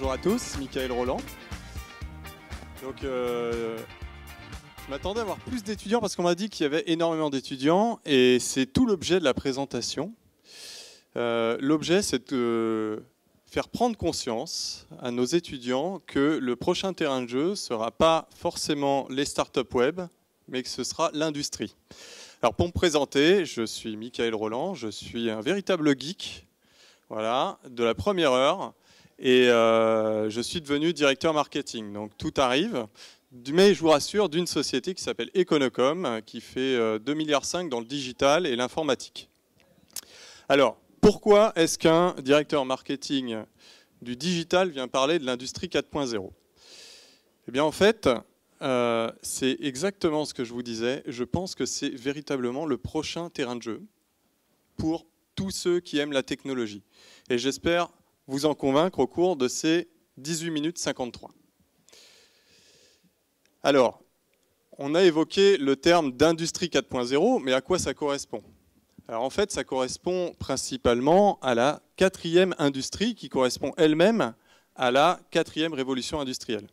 Bonjour à tous, Michael Roland. Donc, je m'attendais à avoir plus d'étudiants parce qu'on m'a dit qu'il y avait énormément d'étudiants et c'est tout l'objet de la présentation. L'objet, c'est de faire prendre conscience à nos étudiants que le prochain terrain de jeu ne sera pas forcément les startups web, mais que ce sera l'industrie. Alors, pour me présenter, je suis Michael Roland, je suis un véritable geek, voilà, de la première heure. Et je suis devenu directeur marketing. Donc tout arrive, mais je vous rassure, d'une société qui s'appelle Econocom, qui fait 2,5 milliards dans le digital et l'informatique. Alors, pourquoi est-ce qu'un directeur marketing du digital vient parler de l'industrie 4.0 ? Eh bien en fait, c'est exactement ce que je vous disais. Je pense que c'est véritablement le prochain terrain de jeu pour tous ceux qui aiment la technologie. Et j'espère vous en convaincre au cours de ces 18 minutes 53. Alors, on a évoqué le terme d'industrie 4.0, mais à quoi ça correspond? Alors en fait, ça correspond principalement à la 4e industrie qui correspond elle-même à la 4e révolution industrielle.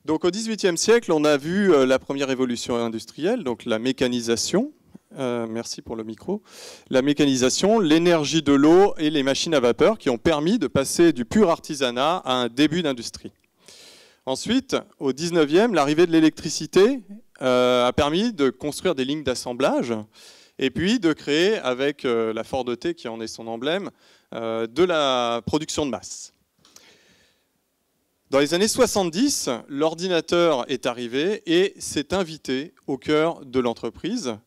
Donc au XVIIIe siècle, on a vu la première révolution industrielle, donc la mécanisation. Merci pour le micro. La mécanisation, l'énergie de l'eau et les machines à vapeur qui ont permis de passer du pur artisanat à un début d'industrie. Ensuite, au 19e, l'arrivée de l'électricité a permis de construire des lignes d'assemblage et puis de créer, avec la Ford T qui en est son emblème, de la production de masse. Dans les années 70, l'ordinateur est arrivé et s'est invité au cœur de l'entreprise,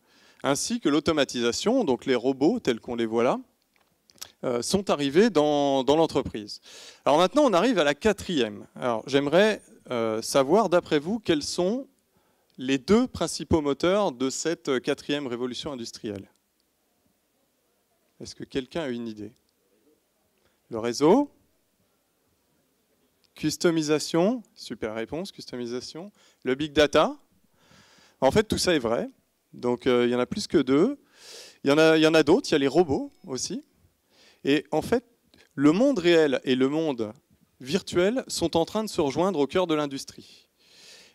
ainsi que l'automatisation, donc les robots tels qu'on les voit là, sont arrivés dans l'entreprise. Alors maintenant, on arrive à la 4e. Alors j'aimerais savoir, d'après vous, quels sont les deux principaux moteurs de cette 4e révolution industrielle. Est-ce que quelqu'un a une idée? Le réseau? Customisation? Super réponse, customisation. Le big data? En fait, tout ça est vrai. Donc il y en a plus que deux. Il y en a d'autres, il y a les robots aussi. Et en fait, le monde réel et le monde virtuel sont en train de se rejoindre au cœur de l'industrie.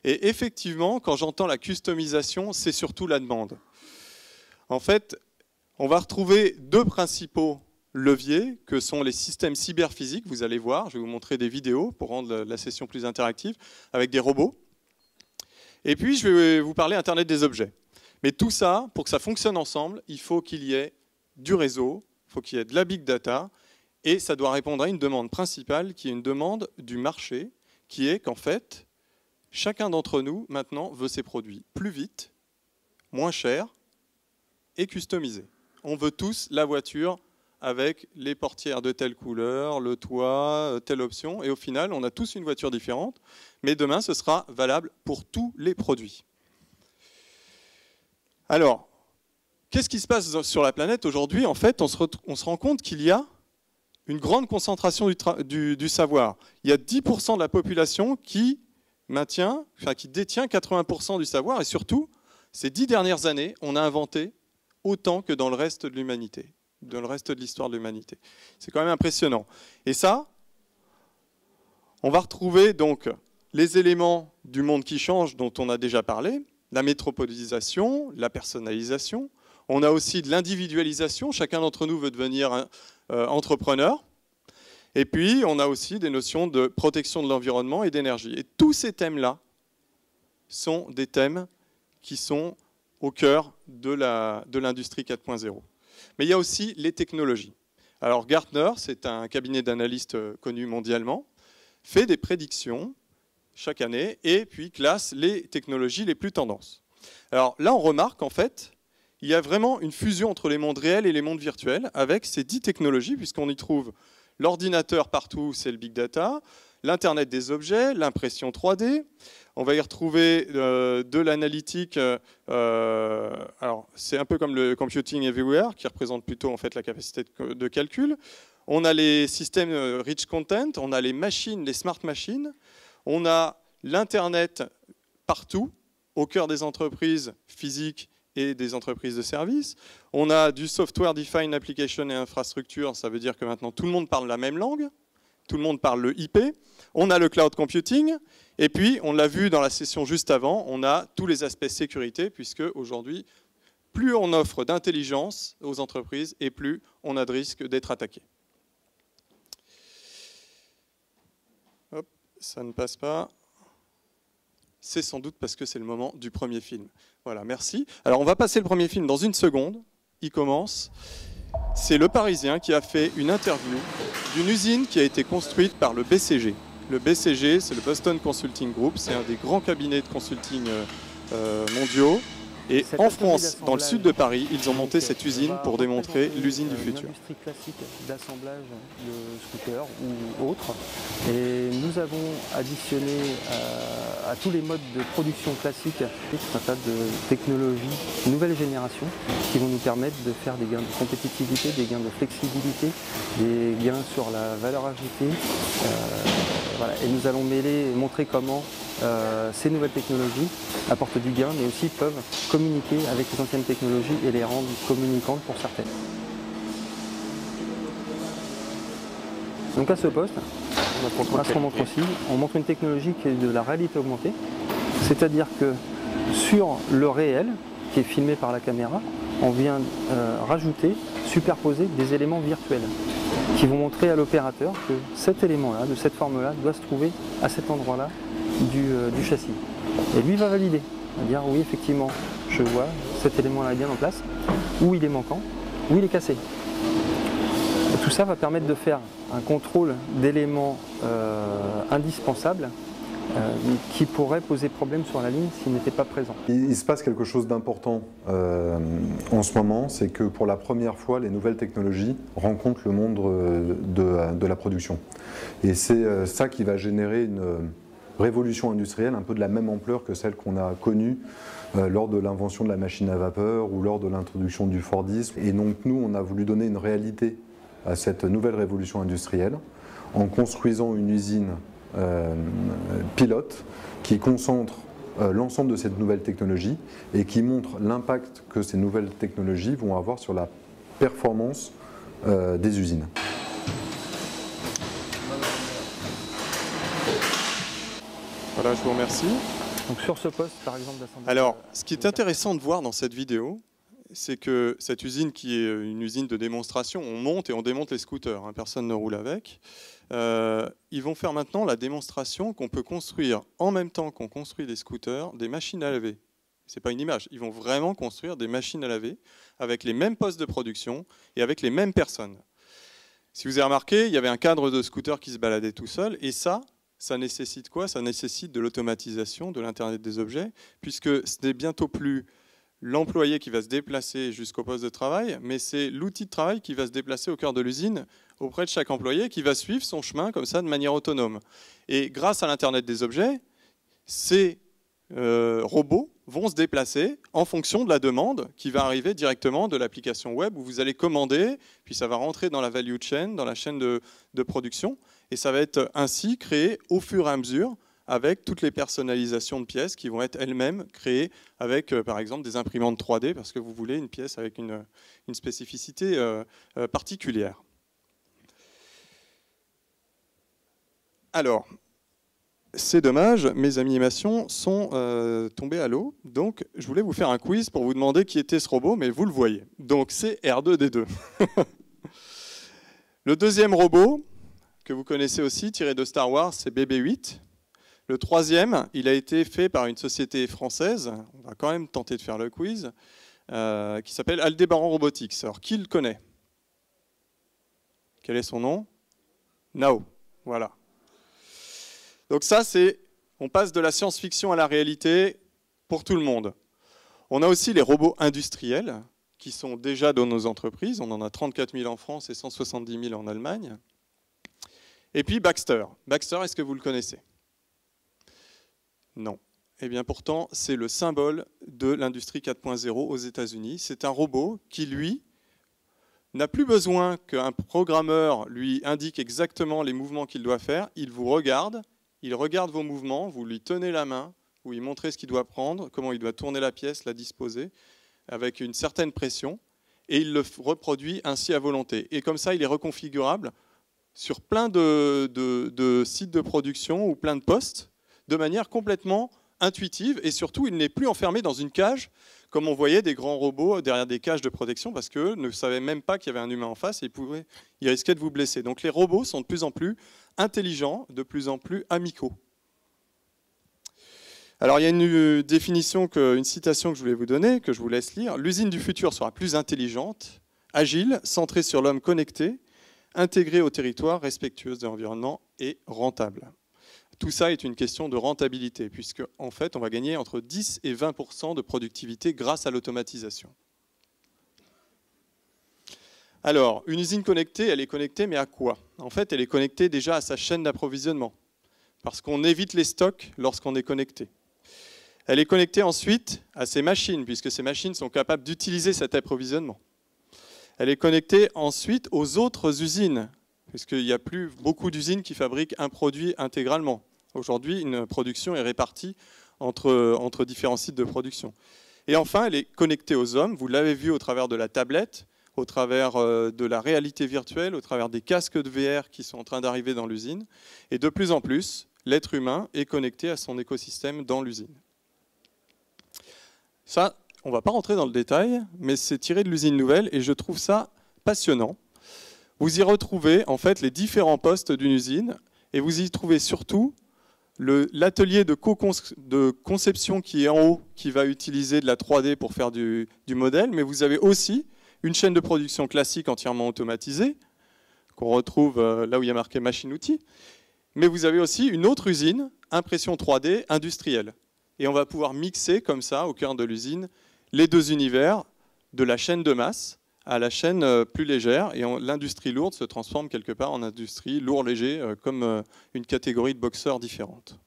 Et effectivement, quand j'entends la customisation, c'est surtout la demande. En fait, on va retrouver deux principaux leviers que sont les systèmes cyberphysiques. Vous allez voir, je vais vous montrer des vidéos pour rendre la session plus interactive avec des robots. Et puis, je vais vous parler Internet des objets. Mais tout ça, pour que ça fonctionne ensemble, il faut qu'il y ait du réseau, il faut qu'il y ait de la big data, et ça doit répondre à une demande principale, qui est une demande du marché, qui est qu'en fait, chacun d'entre nous, maintenant, veut ses produits plus vite, moins cher et customisés. On veut tous la voiture avec les portières de telle couleur, le toit, telle option, et au final, on a tous une voiture différente, mais demain, ce sera valable pour tous les produits. Alors, qu'est-ce qui se passe sur la planète aujourd'hui? En fait, on se rend compte qu'il y a une grande concentration du savoir. Il y a 10% de la population qui détient 80% du savoir. Et surtout, ces 10 dernières années, on a inventé autant que dans le reste de l'humanité, dans le reste de l'histoire de l'humanité. C'est quand même impressionnant. Et ça, on va retrouver donc les éléments du monde qui change dont on a déjà parlé. La métropolisation, la personnalisation. On a aussi de l'individualisation. Chacun d'entre nous veut devenir entrepreneur. Et puis, on a aussi des notions de protection de l'environnement et d'énergie. Et tous ces thèmes-là sont des thèmes qui sont au cœur de l'industrie 4.0. Mais il y a aussi les technologies. Alors, Gartner, c'est un cabinet d'analystes connu mondialement, fait des prédictions chaque année, et puis classe les technologies les plus tendances. Alors là, on remarque en fait, il y a vraiment une fusion entre les mondes réels et les mondes virtuels avec ces 10 technologies, puisqu'on y trouve l'ordinateur partout, c'est le big data, l'Internet des objets, l'impression 3D, on va y retrouver de l'analytique, alors c'est un peu comme le computing everywhere, qui représente plutôt en fait la capacité de calcul. On a les systèmes rich content, on a les machines, les smart machines, on a l'Internet partout, au cœur des entreprises physiques et des entreprises de services. On a du software defined application et infrastructure, ça veut dire que maintenant tout le monde parle la même langue. tout le monde parle le IP, on a le cloud computing, et puis, on l'a vu dans la session juste avant, on a tous les aspects sécurité, puisque aujourd'hui, plus on offre d'intelligence aux entreprises, et plus on a de risque d'être attaqué. Hop, ça ne passe pas. C'est sans doute parce que c'est le moment du premier film. Voilà, merci. Alors, on va passer le premier film dans une seconde. Il commence. C'est Le Parisien qui a fait une interview d'une usine qui a été construite par le BCG. Le BCG, c'est le Boston Consulting Group. C'est un des grands cabinets de consulting mondiaux. Et en France, dans le sud de Paris, ils ont monté cette usine pour démontrer l'usine du futur. Une industrie classique d'assemblage de scooters ou autres. Et nous avons additionné à tous les modes de production classiques tout un tas de technologies nouvelle génération qui vont nous permettre de faire des gains de compétitivité, des gains de flexibilité, des gains sur la valeur ajoutée. Voilà. Et nous allons montrer comment ces nouvelles technologies apportent du gain, mais aussi peuvent communiquer avec les anciennes technologies et les rendre communicantes pour certaines. Donc à ce poste, on montre une technologie qui est de la réalité augmentée, c'est-à-dire que sur le réel, qui est filmé par la caméra, on vient rajouter, superposer des éléments virtuels qui vont montrer à l'opérateur que cet élément-là, de cette forme-là, doit se trouver à cet endroit-là du châssis. Et lui va valider, va dire oui effectivement je vois cet élément-là est bien en place, ou il est manquant, ou il est cassé. Et tout ça va permettre de faire un contrôle d'éléments indispensables qui pourraient poser problème sur la ligne s'ils n'étaient pas présents. Il se passe quelque chose d'important en ce moment, c'est que pour la première fois les nouvelles technologies rencontrent le monde de la production. Et c'est ça qui va générer une révolution industrielle un peu de la même ampleur que celle qu'on a connue lors de l'invention de la machine à vapeur ou lors de l'introduction du Fordisme. Et donc nous, on a voulu donner une réalité à cette nouvelle révolution industrielle en construisant une usine pilote qui concentre l'ensemble de cette nouvelle technologie et qui montre l'impact que ces nouvelles technologies vont avoir sur la performance des usines. Voilà, je vous remercie. Donc sur ce poste, par exemple, d'assemblage. Alors, ce qui est intéressant de voir dans cette vidéo, c'est que cette usine qui est une usine de démonstration, on monte et on démonte les scooters, hein, personne ne roule avec. Ils vont faire maintenant la démonstration qu'on peut construire, en même temps qu'on construit des scooters, des machines à laver. Ce n'est pas une image, ils vont vraiment construire des machines à laver avec les mêmes postes de production et avec les mêmes personnes. Si vous avez remarqué, il y avait un cadre de scooter qui se baladait tout seul, et ça nécessite quoi? Ça nécessite de l'automatisation, de l'Internet des objets, puisque ce n'est bientôt plus l'employé qui va se déplacer jusqu'au poste de travail, mais c'est l'outil de travail qui va se déplacer au cœur de l'usine auprès de chaque employé qui va suivre son chemin comme ça de manière autonome. Et grâce à l'Internet des objets, ces robots vont se déplacer en fonction de la demande qui va arriver directement de l'application web où vous allez commander, puis ça va rentrer dans la value chain, dans la chaîne de production, et ça va être ainsi créé au fur et à mesure avec toutes les personnalisations de pièces qui vont être elles-mêmes créées avec, par exemple, des imprimantes 3D, parce que vous voulez une pièce avec une spécificité particulière. Alors, c'est dommage, mes animations sont tombées à l'eau, donc je voulais vous faire un quiz pour vous demander qui était ce robot, mais vous le voyez. Donc c'est R2-D2. Le deuxième robot, que vous connaissez aussi, tiré de Star Wars, c'est BB-8. Le troisième, il a été fait par une société française, on va quand même tenter de faire le quiz, qui s'appelle Aldébaran Robotics. Alors, qui le connaît? Quel est son nom? Nao, voilà. Donc ça, on passe de la science-fiction à la réalité pour tout le monde. On a aussi les robots industriels, qui sont déjà dans nos entreprises. On en a 34 000 en France et 170 000 en Allemagne. Et puis Baxter. Baxter, est-ce que vous le connaissez? Non. Eh bien pourtant, c'est le symbole de l'industrie 4.0 aux États-Unis. C'est un robot qui, lui, n'a plus besoin qu'un programmeur lui indique exactement les mouvements qu'il doit faire. Il vous regarde, il regarde vos mouvements, vous lui tenez la main, vous lui montrez ce qu'il doit prendre, comment il doit tourner la pièce, la disposer, avec une certaine pression, et il le reproduit ainsi à volonté. Et comme ça, il est reconfigurable sur plein de sites de production ou plein de postes de manière complètement intuitive, et surtout il n'est plus enfermé dans une cage comme on voyait des grands robots derrière des cages de protection parce qu'eux ne savaient même pas qu'il y avait un humain en face et ils risquaient de vous blesser. Donc les robots sont de plus en plus intelligents, de plus en plus amicaux. Alors il y a une définition, une citation que je voulais vous donner, que je vous laisse lire. L'usine du futur sera plus intelligente, agile, centrée sur l'homme connecté, intégrée au territoire, respectueuse de l'environnement et rentable. Tout ça est une question de rentabilité, puisque en fait, on va gagner entre 10 et 20% de productivité grâce à l'automatisation. Alors, une usine connectée, elle est connectée, mais à quoi? En fait, elle est connectée déjà à sa chaîne d'approvisionnement, parce qu'on évite les stocks lorsqu'on est connecté. Elle est connectée ensuite à ses machines, puisque ces machines sont capables d'utiliser cet approvisionnement. Elle est connectée ensuite aux autres usines, puisqu'il n'y a plus beaucoup d'usines qui fabriquent un produit intégralement. Aujourd'hui, une production est répartie entre différents sites de production. Et enfin, elle est connectée aux hommes. Vous l'avez vu au travers de la tablette, au travers de la réalité virtuelle, au travers des casques de VR qui sont en train d'arriver dans l'usine. Et de plus en plus, l'être humain est connecté à son écosystème dans l'usine. Ça, on ne va pas rentrer dans le détail, mais c'est tiré de l'usine nouvelle et je trouve ça passionnant. Vous y retrouvez en fait les différents postes d'une usine et vous y trouvez surtout l'atelier de conception qui est en haut, qui va utiliser de la 3D pour faire du modèle, mais vous avez aussi une chaîne de production classique entièrement automatisée, qu'on retrouve là où il y a marqué machine-outil, mais vous avez aussi une autre usine, impression 3D industrielle. Et on va pouvoir mixer comme ça, au cœur de l'usine, les deux univers, de la chaîne de masse à la chaîne plus légère, et l'industrie lourde se transforme quelque part en industrie lourd-léger, comme une catégorie de boxeurs différente.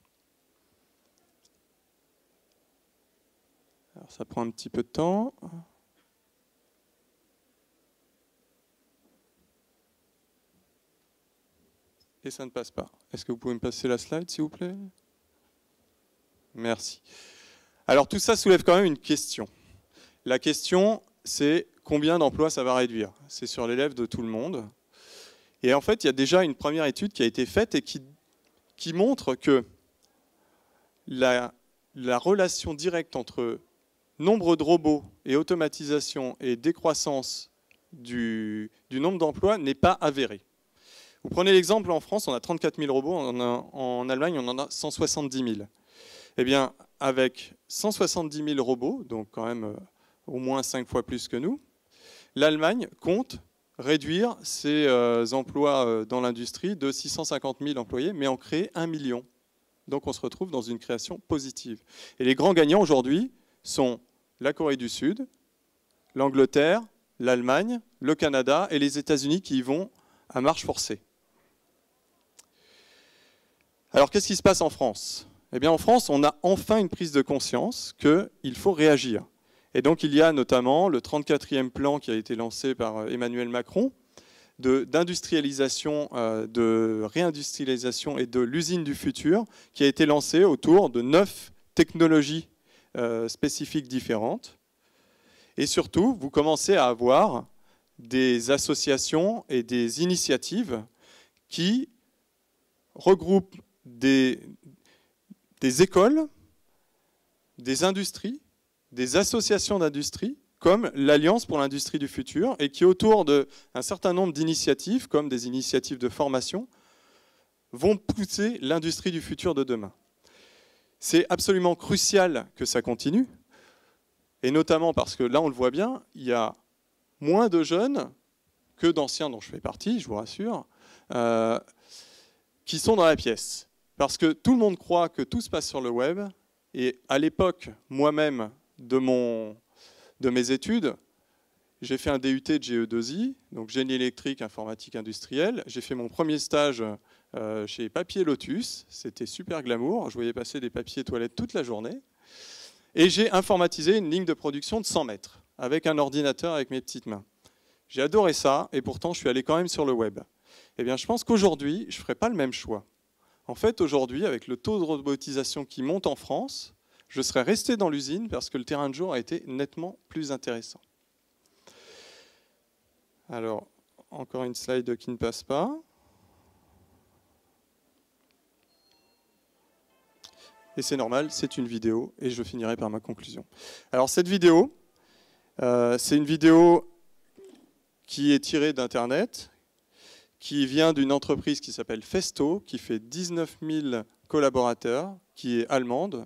Alors ça prend un petit peu de temps. Et ça ne passe pas. Est-ce que vous pouvez me passer la slide, s'il vous plaît? Merci. Alors tout ça soulève quand même une question. La question, c'est combien d'emplois ça va réduire? C'est sur les lèvres de tout le monde. Et en fait, il y a déjà une première étude qui a été faite et qui montre que la relation directe entre nombre de robots et automatisation et décroissance du nombre d'emplois n'est pas avérée. Vous prenez l'exemple, en France, on a 34 000 robots, en Allemagne, on en a 170 000. Eh bien, avec 170 000 robots, donc quand même au moins 5 fois plus que nous, l'Allemagne compte réduire ses emplois dans l'industrie de 650 000 employés, mais en créer 1 million. Donc on se retrouve dans une création positive. Et les grands gagnants aujourd'hui sont la Corée du Sud, l'Angleterre, l'Allemagne, le Canada et les États-Unis qui y vont à marche forcée. Alors qu'est-ce qui se passe en France? Eh bien en France, on a enfin une prise de conscience qu'il faut réagir. Et donc il y a notamment le 34e plan qui a été lancé par Emmanuel Macron d'industrialisation, de réindustrialisation et de l'usine du futur qui a été lancé autour de 9 technologies spécifiques différentes. Et surtout, vous commencez à avoir des associations et des initiatives qui regroupent des écoles, des industries, des associations d'industrie, comme l'Alliance pour l'industrie du futur, et qui, autour d'un certain nombre d'initiatives, comme des initiatives de formation, vont pousser l'industrie du futur de demain. C'est absolument crucial que ça continue, et notamment parce que là, on le voit bien, il y a moins de jeunes que d'anciens dont je fais partie, je vous rassure, qui sont dans la pièce. Parce que tout le monde croit que tout se passe sur le web, et à l'époque, moi-même, de mes études, j'ai fait un DUT de GE2I, donc génie électrique, informatique industrielle. J'ai fait mon premier stage chez Papier Lotus, c'était super glamour, je voyais passer des papiers toilettes toute la journée. Et j'ai informatisé une ligne de production de 100 mètres, avec un ordinateur avec mes petites mains. J'ai adoré ça, et pourtant je suis allé quand même sur le web. Eh bien, je pense qu'aujourd'hui, je ne ferai pas le même choix. En fait, aujourd'hui, avec le taux de robotisation qui monte en France, je serais resté dans l'usine parce que le terrain de jour a été nettement plus intéressant. Alors, encore une slide qui ne passe pas. Et c'est normal, c'est une vidéo, et je finirai par ma conclusion. Alors cette vidéo, c'est une vidéo qui est tirée d'Internet, qui vient d'une entreprise qui s'appelle Festo, qui fait 19 000 collaborateurs, qui est allemande.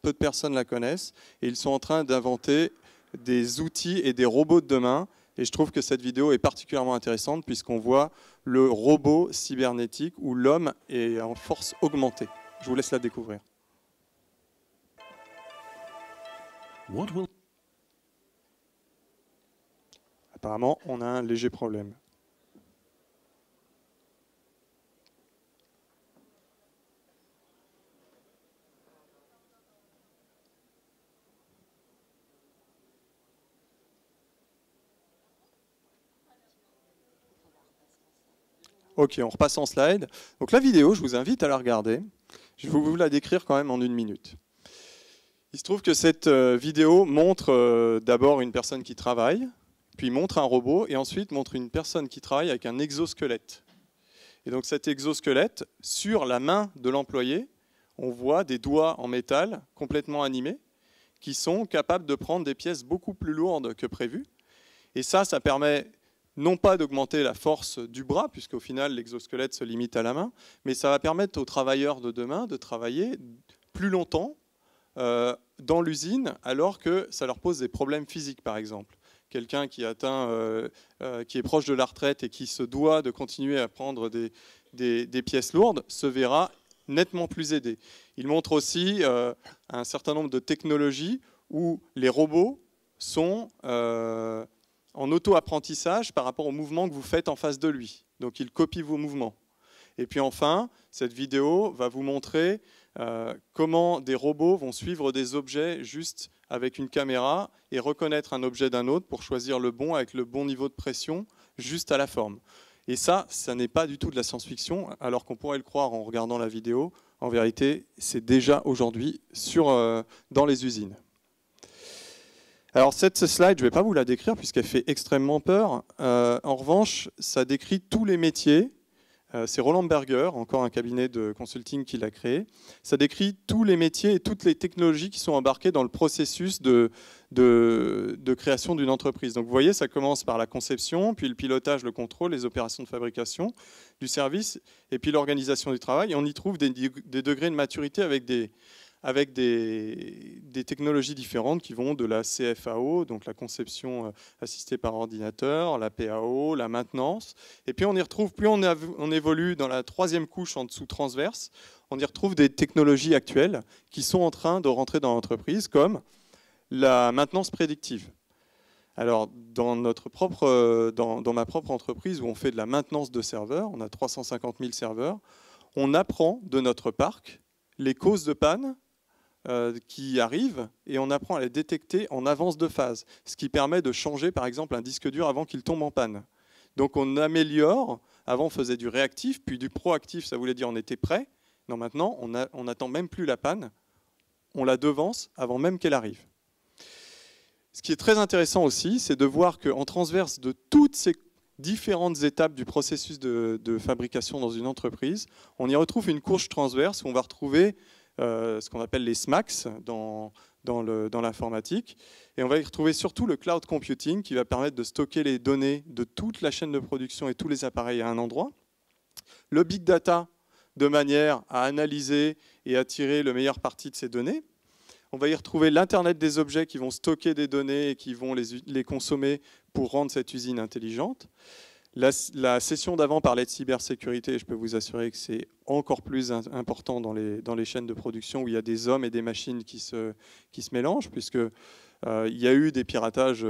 Peu de personnes la connaissent, et ils sont en train d'inventer des outils et des robots de demain. Et je trouve que cette vidéo est particulièrement intéressante, puisqu'on voit le robot cybernétique où l'homme est en force augmentée. Je vous laisse la découvrir. Apparemment, on a un léger problème. Ok, on repasse en slide. Donc la vidéo, je vous invite à la regarder. Je vais vous la décrire quand même en 1 minute. Il se trouve que cette vidéo montre d'abord une personne qui travaille, puis montre un robot, et ensuite montre une personne qui travaille avec un exosquelette. Et donc cet exosquelette, sur la main de l'employé, on voit des doigts en métal complètement animés, qui sont capables de prendre des pièces beaucoup plus lourdes que prévu. Et ça permet non pas d'augmenter la force du bras, puisqu'au final l'exosquelette se limite à la main, mais ça va permettre aux travailleurs de demain de travailler plus longtemps dans l'usine, alors que ça leur pose des problèmes physiques, par exemple. Quelqu'un qui est proche de la retraite et qui se doit de continuer à prendre des pièces lourdes se verra nettement plus aidé. Il montre aussi un certain nombre de technologies où les robots sont en auto-apprentissage par rapport aux mouvements que vous faites en face de lui. Donc il copie vos mouvements. Et puis enfin, cette vidéo va vous montrer comment des robots vont suivre des objets juste avec une caméra et reconnaître un objet d'un autre pour choisir le bon avec le bon niveau de pression juste à la forme. Et ça n'est pas du tout de la science-fiction, alors qu'on pourrait le croire en regardant la vidéo. En vérité, c'est déjà aujourd'hui dans les usines. Alors cette slide, je ne vais pas vous la décrire puisqu'elle fait extrêmement peur. En revanche, ça décrit tous les métiers. C'est Roland Berger, encore un cabinet de consulting qui l'a créé. Ça décrit tous les métiers et toutes les technologies qui sont embarquées dans le processus de création d'une entreprise. Donc vous voyez, ça commence par la conception, puis le pilotage, le contrôle, les opérations de fabrication du service, et puis l'organisation du travail. Et on y trouve des degrés de maturité avec des technologies différentes qui vont de la CFAO, donc la conception assistée par ordinateur, la PAO, la maintenance. Et puis on y retrouve, plus on évolue dans la 3e couche en dessous transverse, on y retrouve des technologies actuelles qui sont en train de rentrer dans l'entreprise, comme la maintenance prédictive. Alors dans ma propre entreprise où on fait de la maintenance de serveurs, on a 350 000 serveurs, on apprend de notre parc les causes de panne qui arrivent et on apprend à les détecter en avance de phase, ce qui permet de changer par exemple un disque dur avant qu'il tombe en panne. Donc on améliore, avant on faisait du réactif, puis du proactif, ça voulait dire on était prêt. Non, maintenant on n'attend même plus la panne, on la devance avant même qu'elle arrive. Ce qui est très intéressant aussi, c'est de voir qu'en transverse de toutes ces différentes étapes du processus de fabrication dans une entreprise, on y retrouve une couche transverse où on va retrouver ce qu'on appelle les SMACs dans l'informatique. Et on va y retrouver surtout le cloud computing qui va permettre de stocker les données de toute la chaîne de production et tous les appareils à un endroit. Le big data de manière à analyser et à tirer le meilleur parti de ces données. On va y retrouver l'Internet des objets qui vont stocker des données et qui vont les consommer pour rendre cette usine intelligente. La session d'avant parlait de cybersécurité, et je peux vous assurer que c'est encore plus important dans les chaînes de production où il y a des hommes et des machines qui se mélangent, puisque il y a eu des piratages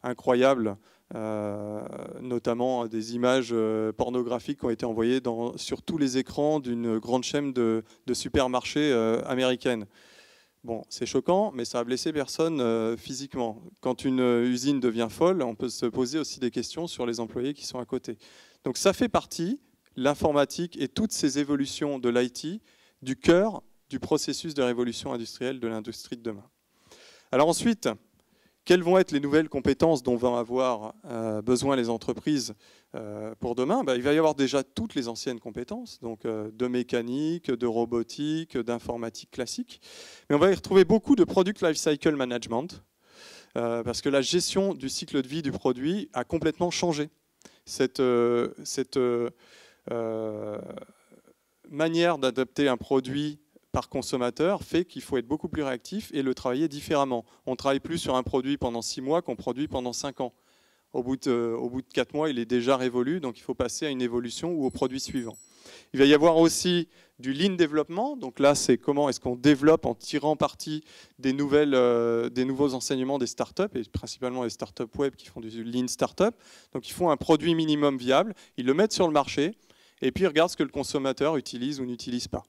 incroyables, notamment des images pornographiques qui ont été envoyées sur tous les écrans d'une grande chaîne de supermarchés américaine. Bon, c'est choquant, mais ça a blessé personne physiquement. Quand une usine devient folle, on peut se poser aussi des questions sur les employés qui sont à côté. Donc ça fait partie, l'informatique et toutes ces évolutions de l'IT, du cœur du processus de révolution industrielle de l'industrie de demain. Alors ensuite, Quelles vont être les nouvelles compétences dont vont avoir besoin les entreprises pour demain? Il va y avoir déjà toutes les anciennes compétences, donc de mécanique, de robotique, d'informatique classique. Mais on va y retrouver beaucoup de Product Lifecycle Management, parce que la gestion du cycle de vie du produit a complètement changé. Cette manière d'adapter un produit par consommateur fait qu'il faut être beaucoup plus réactif et le travailler différemment. On ne travaille plus sur un produit pendant 6 mois qu'on produit pendant 5 ans. Au bout de 4 mois, il est déjà révolu, donc il faut passer à une évolution ou au produit suivant. Il va y avoir aussi du lean développement. Donc là, c'est comment est-ce qu'on développe en tirant parti des nouveaux enseignements des startups, et principalement les startups web qui font du lean startup. Donc ils font un produit minimum viable, ils le mettent sur le marché, et puis ils regardent ce que le consommateur utilise ou n'utilise pas.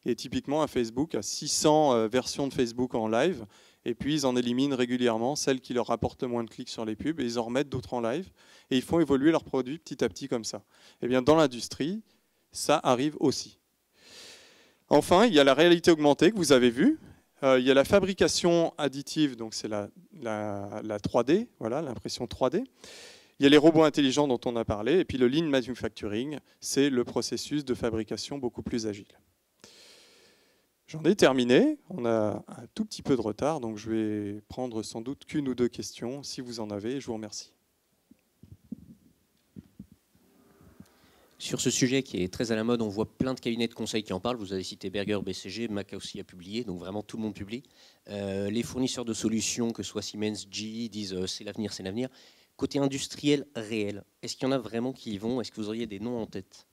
Et typiquement, un Facebook a 600 versions de Facebook en live, et puis ils en éliminent régulièrement celles qui leur rapportent le moins de clics sur les pubs, et ils en remettent d'autres en live, et ils font évoluer leurs produits petit à petit comme ça. Et bien dans l'industrie, ça arrive aussi. Enfin, il y a la réalité augmentée que vous avez vue. Il y a la fabrication additive, donc c'est la 3D, voilà, l'impression 3D. Il y a les robots intelligents dont on a parlé, et puis le lean manufacturing, c'est le processus de fabrication beaucoup plus agile. J'en ai terminé, on a un tout petit peu de retard, donc je vais prendre sans doute qu'une ou deux questions, si vous en avez, je vous remercie. Sur ce sujet qui est très à la mode, on voit plein de cabinets de conseil qui en parlent. Vous avez cité Berger, BCG, Mac aussi a publié, donc vraiment tout le monde publie. Les fournisseurs de solutions, que ce soit Siemens, GE, disent c'est l'avenir, c'est l'avenir. Côté industriel réel, est-ce qu'il y en a vraiment qui y vont? Est-ce que vous auriez des noms en tête?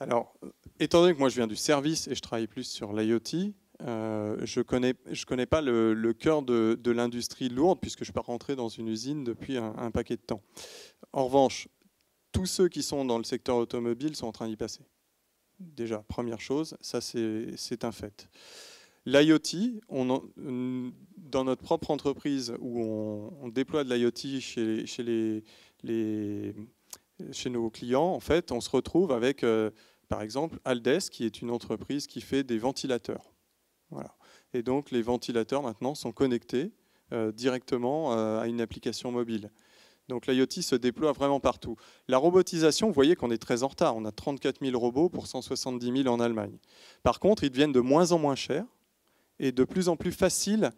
Alors, étant donné que moi je viens du service et je travaille plus sur l'IoT, je connais pas le cœur de l'industrie lourde puisque je ne suis pas rentré dans une usine depuis un paquet de temps. En revanche, tous ceux qui sont dans le secteur automobile sont en train d'y passer. Déjà, première chose, ça c'est un fait. L'IoT, dans notre propre entreprise où on déploie de l'IoT chez nos clients, en fait, on se retrouve avec, par exemple, Aldes, qui est une entreprise qui fait des ventilateurs. Voilà. Et donc, les ventilateurs, maintenant, sont connectés directement à une application mobile. Donc, l'IoT se déploie vraiment partout. La robotisation, vous voyez qu'on est très en retard. On a 34 000 robots pour 170 000 en Allemagne. Par contre, ils deviennent de moins en moins chers et de plus en plus faciles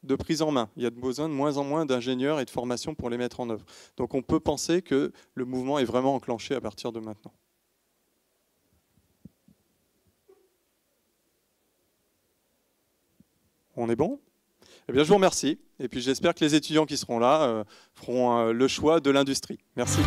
de prise en main. Il y a besoin de moins en moins d'ingénieurs et de formation pour les mettre en œuvre. Donc on peut penser que le mouvement est vraiment enclenché à partir de maintenant. On est bon? Eh bien, je vous remercie. Et puis j'espère que les étudiants qui seront là feront le choix de l'industrie. Merci.